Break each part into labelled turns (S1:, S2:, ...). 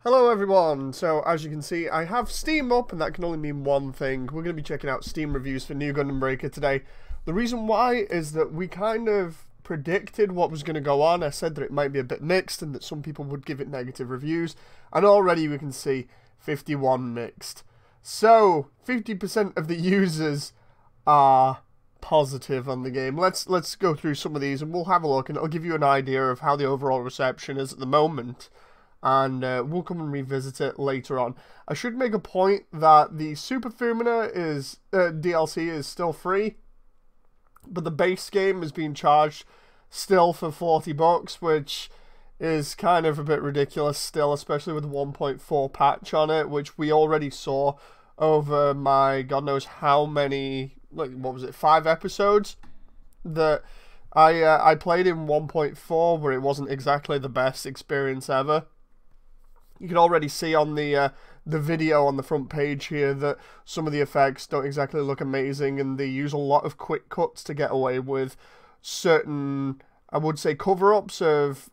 S1: Hello everyone, so as you can see I have Steam up and that can only mean one thing. We're going to be checking out Steam reviews for New Gundam Breaker today. The reason why is that we kind of predicted what was going to go on. I said that it might be a bit mixed and that some people would give it negative reviews, and already we can see 51 mixed. So 50% of the users are positive on the game. Let's go through some of these and we'll have a look and it'll give you an idea of how the overall reception is at the moment. And we'll come and revisit it later on. I should make a point that the Super Fumina is DLC is still free, but the base game is being charged still for $40, which is kind of a bit ridiculous still, especially with the 1.4 patch on it, which we already saw over my God knows how many, like what was it, 5 episodes that I played in 1.4, where it wasn't exactly the best experience ever. You can already see on the video on the front page here that some of the effects don't exactly look amazing, and they use a lot of quick cuts to get away with certain, I would say, cover-ups of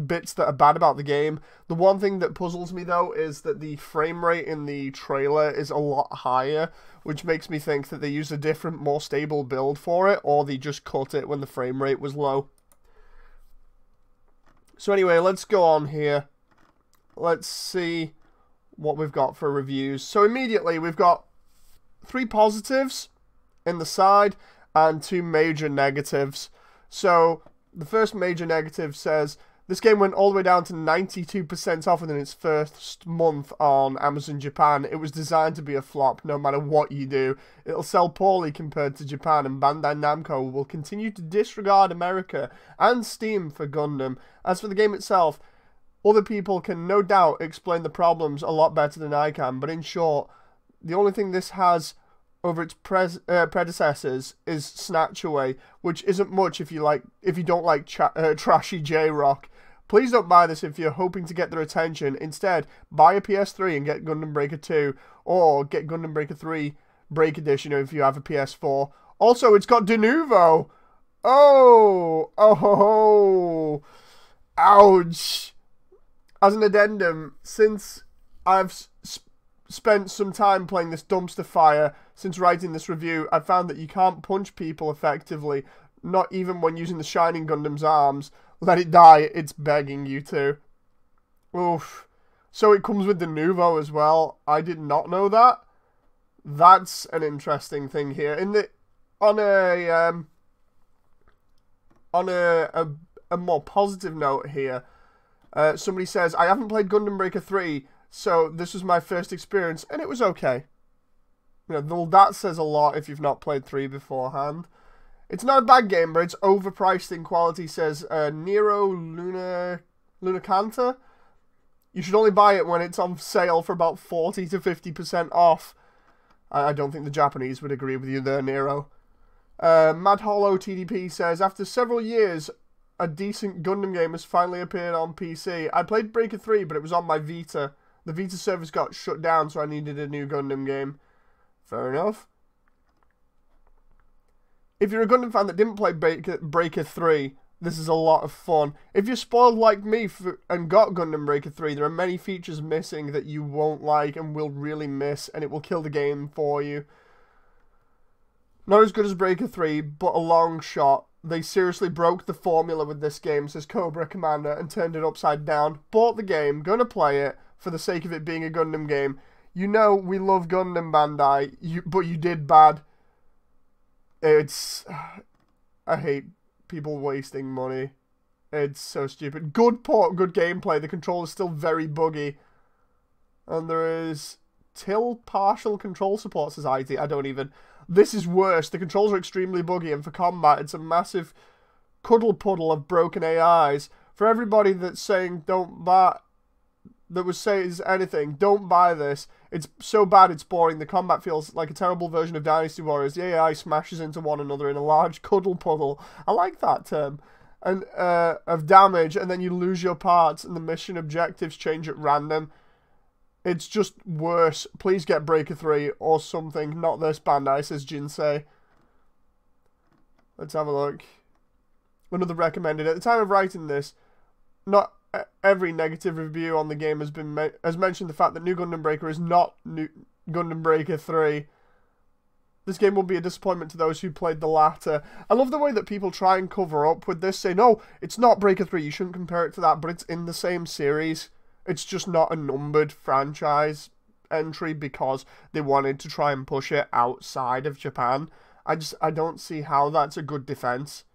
S1: bits that are bad about the game. The one thing that puzzles me though is that the frame rate in the trailer is a lot higher, which makes me think that they used a different, more stable build for it, or they just cut it when the frame rate was low. So anyway, let's go on here. Let's see what we've got for reviews. So immediately we've got 3 positives in the side and 2 major negatives. So the first major negative says, this game went all the way down to 92% off within its first month on Amazon Japan. It was designed to be a flop no matter what you do. It'll sell poorly compared to Japan, and Bandai Namco will continue to disregard America and Steam for Gundam. As for the game itself, other people can no doubt explain the problems a lot better than I can, but in short, the only thing this has over its predecessors is Snatch Away, which isn't much if you don't like trashy J-Rock. Please don't buy this if you're hoping to get their attention. Instead, buy a PS3 and get Gundam Breaker 2, or get Gundam Breaker 3 Break Edition if you have a PS4. Also, it's got Denuvo. Oh, ouch. As an addendum, since I've spent some time playing this dumpster fire since writing this review, I've found that you can't punch people effectively, not even when using the Shining Gundam's arms. Let it die, it's begging you to. Oof. So it comes with Denuvo as well. I did not know that. That's an interesting thing here. On a more positive note here, somebody says, I haven't played Gundam Breaker 3, so this was my first experience, and it was okay. You know, that says a lot if you've not played 3 beforehand. It's not a bad game, but it's overpriced in quality, says Nero Lunacanta. You should only buy it when it's on sale for about 40 to 50% off. I don't think the Japanese would agree with you there, Nero. Mad Hollow TDP says, after several years, a decent Gundam game has finally appeared on PC. I played Breaker 3, but it was on my Vita. The Vita service got shut down, so I needed a new Gundam game. Fair enough. If you're a Gundam fan that didn't play Breaker 3, this is a lot of fun. If you're spoiled like me and got Gundam Breaker 3, there are many features missing that you won't like and will really miss, and it will kill the game for you. Not as good as Breaker 3, but a long shot. They seriously broke the formula with this game, says Cobra Commander, and turned it upside down. Bought the game, gonna play it, for the sake of it being a Gundam game. You know we love Gundam, Bandai, but you did bad. I hate people wasting money. It's so stupid. Good port, good gameplay. The controller's still very buggy. And there is partial control support, says IT. I don't even... This is worse. The controls are extremely buggy, and for combat, it's a massive cuddle puddle of broken AIs. For everybody that's saying don't buy, says anything, don't buy this. It's so bad it's boring. The combat feels like a terrible version of Dynasty Warriors. The AI smashes into one another in a large cuddle puddle. I like that term. And of damage, and then you lose your parts, and the mission objectives change at random. It's just worse. Please get Breaker 3 or something. Not this, Bandai, says Jinsei. Let's have a look. Another recommended. At the time of writing this, not every negative review on the game has mentioned the fact that New Gundam Breaker is not New Gundam Breaker 3. This game will be a disappointment to those who played the latter. I love the way that people try and cover up with this, saying, "No, it's not Breaker 3, you shouldn't compare it to that," but it's in the same series. It's just not a numbered franchise entry because they wanted to try and push it outside of Japan. I don't see how that's a good defense.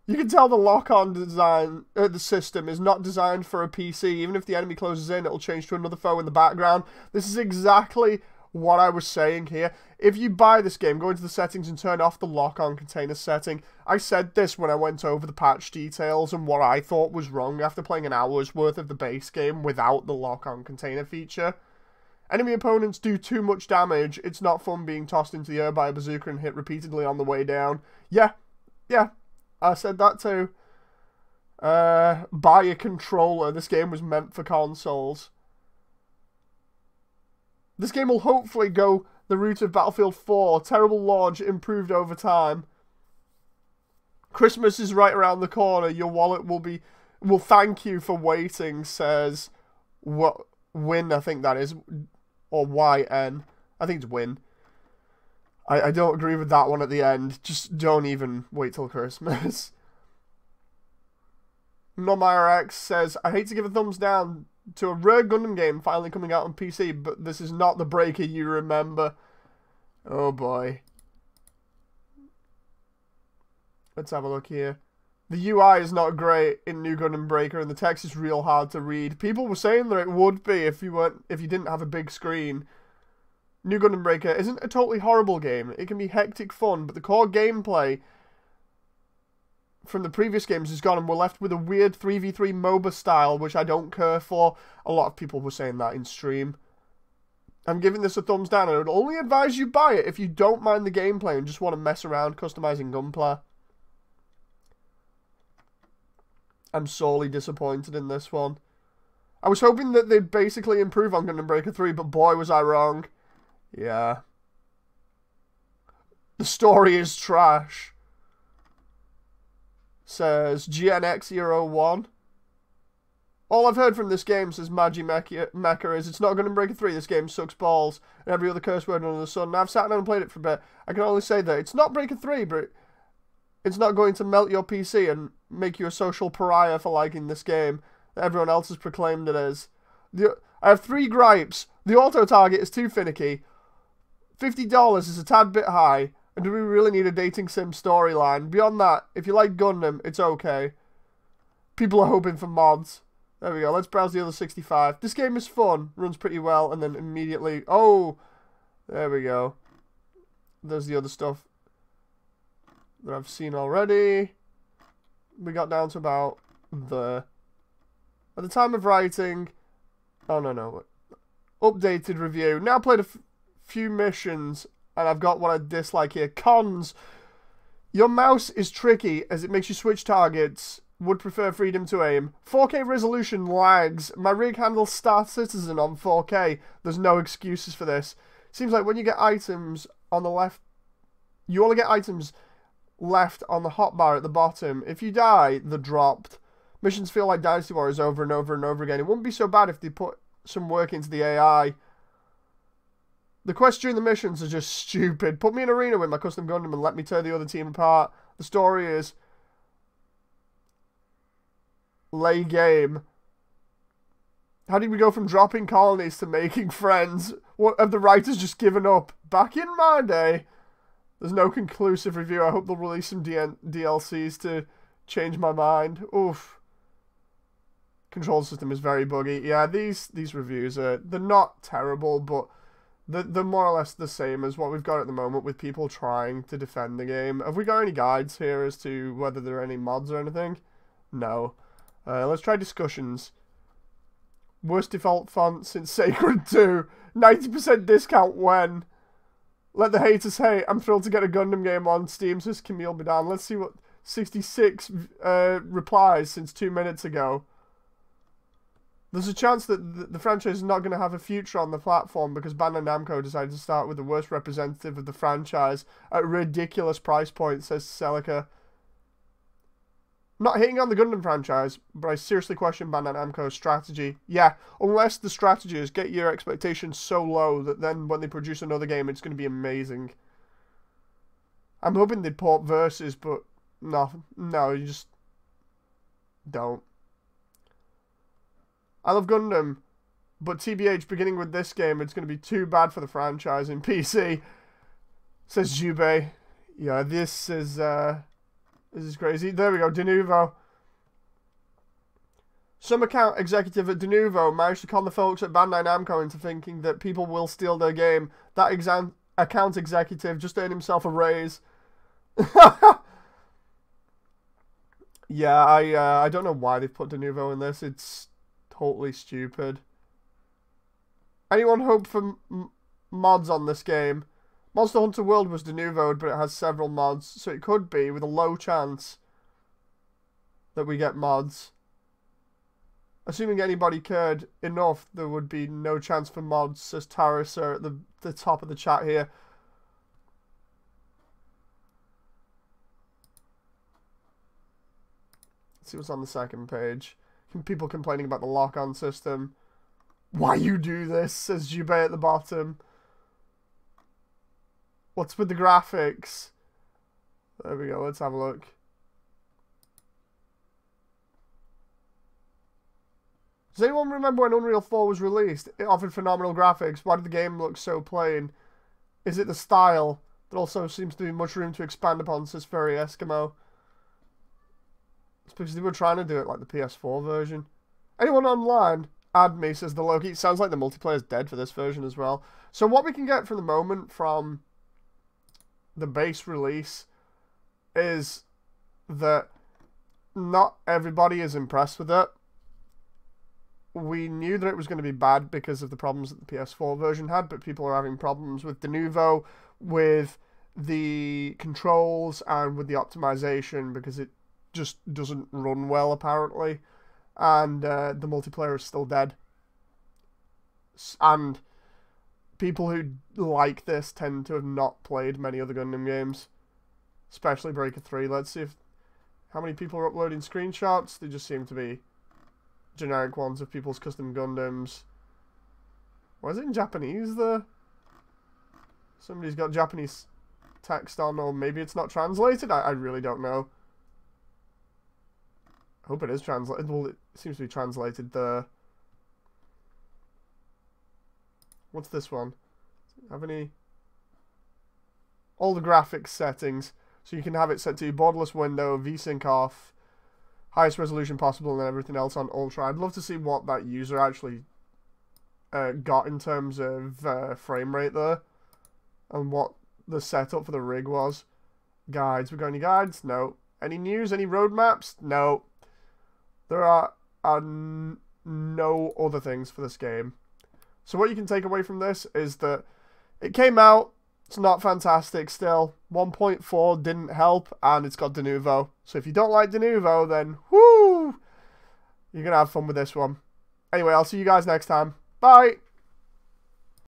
S1: You can tell the lock-on design, the system is not designed for a PC. Even if the enemy closes in, it'll change to another foe in the background. This is exactly what I was saying here. If you buy this game, go into the settings and turn off the lock-on container setting. I said this when I went over the patch details and what I thought was wrong after playing an hour's worth of the base game without the lock-on container feature. Enemy opponents do too much damage. It's not fun being tossed into the air by a bazooka and hit repeatedly on the way down. Yeah, I said that too. Buy a controller. This game was meant for consoles. This game will hopefully go the route of Battlefield 4. Terrible launch, improved over time. Christmas is right around the corner. Your wallet will thank you for waiting, says Win, I think that is. Or YN. I think it's Win. I don't agree with that one at the end. Just don't even wait till Christmas. NomIRX says, "I hate to give a thumbs down to a rare Gundam game finally coming out on PC, but this is not the Breaker you remember." Oh boy. Let's have a look here. The UI is not great in New Gundam Breaker, and the text is real hard to read. People were saying that it would be if you didn't have a big screen. New Gundam Breaker isn't a totally horrible game. It can be hectic fun, but the core gameplay from the previous games is gone, and we're left with a weird 3v3 MOBA style, which I don't care for. A lot of people were saying that in stream. I'm giving this a thumbs down, and I would only advise you buy it if you don't mind the gameplay and just want to mess around customizing gunplay. I'm sorely disappointed in this one. I was hoping that they'd basically improve on Gundam Breaker 3, but boy was I wrong. Yeah. The story is trash. Says GNX01. All I've heard from this game, says Magi Mecha, is it's not Gundam Breaker 3, this game sucks balls, and every other curse word under the sun. Now I've sat down and played it for a bit. I can only say that it's not Breaker 3, but it's not going to melt your PC and make you a social pariah for liking this game that everyone else has proclaimed it is. I have 3 gripes. The auto-target is too finicky. $50 is a tad bit high. And do we really need a dating sim storyline? Beyond that, if you like Gundam, it's okay. People are hoping for mods. There we go. Let's browse the other 65. This game is fun. Runs pretty well. And then immediately... Oh! There we go. There's the other stuff that I've seen already. We got down to about the... At the time of writing... Oh, no. Updated review. Now played a few missions, and I've got what I dislike here. Cons. Your mouse is tricky, as it makes you switch targets. Would prefer freedom to aim. 4K resolution lags. My rig handles Star Citizen on 4K. There's no excuses for this. Seems like when you get items on the left... You only get items left on the hotbar at the bottom. If you die, they're dropped. Missions feel like Dynasty Warriors over and over and over again. It wouldn't be so bad if they put some work into the AI. The quests during the missions are just stupid. Put me in arena with my custom Gundam and let me tear the other team apart. The story is... lay game. How did we go from dropping colonies to making friends? What have the writers just given up? Back in my day... There's no conclusive review. I hope they'll release some DLCs to change my mind. Oof. Control system is very buggy. Yeah, these reviews they're not terrible, but they're more or less the same as what we've got at the moment with people trying to defend the game. Have we got any guides here as to whether there are any mods or anything? No. Let's try discussions. Worst default font since Sacred 2. 90% discount when... Let the haters hate. I'm thrilled to get a Gundam game on Steam, says Camille Bidan. Let's see what 66 replies since 2 minutes ago. There's a chance that the franchise is not going to have a future on the platform because Bandai Namco decided to start with the worst representative of the franchise at a ridiculous price point, says Celica. Not hating on the Gundam franchise, but I seriously question Bandai Namco's strategy. Yeah, unless the strategy is get your expectations so low that then when they produce another game, it's going to be amazing. I'm hoping they'd port Versus, but no, you just don't. I love Gundam, but TBH, beginning with this game, it's going to be too bad for the franchise in PC, says Jubei. Yeah, this is crazy. There we go, Denuvo. Some account executive at Denuvo managed to con the folks at Bandai Namco into thinking that people will steal their game. That account executive just earned himself a raise. Yeah, I don't know why they've put Denuvo in this. It's totally stupid. Anyone hope for mods on this game? Monster Hunter World was Denuvo'd, but it has several mods, so it could be, with a low chance, that we get mods. Assuming anybody cared enough, there would be no chance for mods, says Tarisa at the top of the chat here. Let's see what's on the second page. People complaining about the lock-on system. Why you do this, says Jubei at the bottom. What's with the graphics? There we go, let's have a look. Does anyone remember when Unreal 4 was released? It offered phenomenal graphics. Why did the game look so plain? Is it the style? There also seems to be much room to expand upon, says Furry Eskimo. It's because they were trying to do it like the PS4 version. Anyone online? Add me, says the Loki. It sounds like the multiplayer's dead for this version as well. So what we can get for the moment from the base release is that not everybody is impressed with it. We knew that it was going to be bad because of the problems that the PS4 version had, but people are having problems with Denuvo, with the controls, and with the optimization because it just doesn't run well, apparently. And the multiplayer is still dead. And people who like this tend to have not played many other Gundam games, especially Breaker 3. Let's see how many people are uploading screenshots. They just seem to be generic ones of people's custom Gundams. Why is it in Japanese there? Somebody's got Japanese text on, or maybe it's not translated. I really don't know. I hope it is translated. Well, it seems to be translated there. What's this one? Have any? All the graphics settings. So you can have it set to borderless window, VSync off, highest resolution possible, and then everything else on ultra. I'd love to see what that user actually got in terms of frame rate there, and what the setup for the rig was. Guides. We got any guides? No. Any news? Any roadmaps? No. There are no other things for this game. So what you can take away from this is that it came out, it's not fantastic still. 1.4 didn't help, and it's got Denuvo. So if you don't like Denuvo, then whoo, you're going to have fun with this one. Anyway, I'll see you guys next time. Bye!